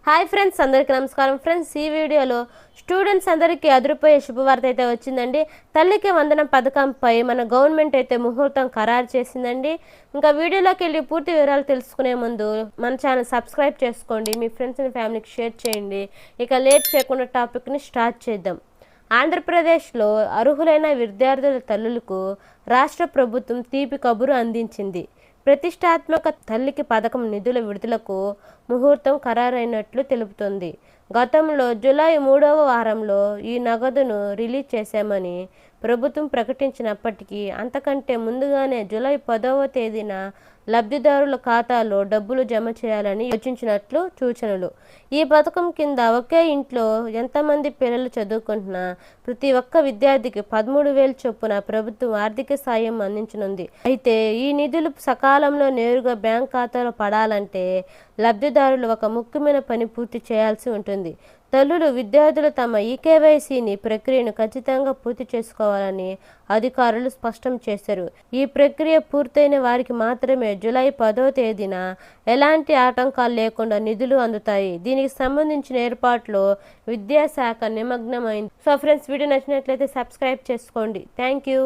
Hi friends, అందరికీ నమస్కారం. Friends, ఈ వీడియోలో స్టూడెంట్స్ అందరికీ అదిరిపోయే శుభవార్త అయితే వచ్చిందండి. తల్లికి వందనం పథకంపై మన గవర్నమెంట్ అయితే ముహూర్తం ఖరారు చేసిందండి. ఇంకా వీడియోలోకి వెళ్ళి పూర్తి వివరాలు తెలుసుకునే ముందు మన ఛానల్ సబ్స్క్రైబ్ చేసుకోండి, మీ ఫ్రెండ్స్ అండ్ ఫ్యామిలీకి షేర్ చేయండి. ఇక లేట్ చేయకుండా టాపిక్ని స్టార్ట్ చేద్దాం. ఆంధ్రప్రదేశ్లో అర్హులైన విద్యార్థుల తల్లులకు రాష్ట్ర ప్రభుత్వం తీపి కబురు అందించింది. ప్రతిష్టాత్మక తల్లికి పథకం నిధుల విడుదలకు ముహూర్తం ఖరారైనట్లు తెలుపుతోంది. గతంలో జూలై 3వ వారంలో ఈ నగదును రిలీజ్ చేశామని ప్రభుత్వం ప్రకటించినప్పటికీ అంతకంటే ముందుగానే జూలై 10వ తేదీన లబ్ధిదారుల ఖాతాలో డబ్బులు జమ చేయాలని యోచించినట్లు సూచనలు. ఈ పథకం కింద ఒకే ఇంట్లో ఎంతమంది పిల్లలు చదువుకుంటున్నా ప్రతి ఒక్క విద్యార్థికి 13,000 చొప్పున ప్రభుత్వం ఆర్థిక సాయం అందించనుంది. అయితే ఈ నిధులు సకాలంలో నేరుగా బ్యాంక్ ఖాతాలో పడాలంటే లబ్ధిదారులు ఒక ముఖ్యమైన పని పూర్తి చేయాల్సి ఉంటుంది. తల్లులు విద్యార్థులు తమ ఈకేవైసీని ప్రక్రియను ఖచ్చితంగా పూర్తి చేసుకోవాలని అధికారులు స్పష్టం చేశారు. ఈ ప్రక్రియ పూర్తయిన వారికి మాత్రమే జూలై 10వ తేదీన ఎలాంటి ఆటంకాలు లేకుండా నిధులు అందుతాయి. దీనికి సంబంధించిన ఏర్పాట్లో విద్యాశాఖ నిమగ్నమైంది. సో ఫ్రెండ్స్, వీడియో నచ్చినట్లయితే సబ్స్క్రైబ్ చేసుకోండి. Thank you.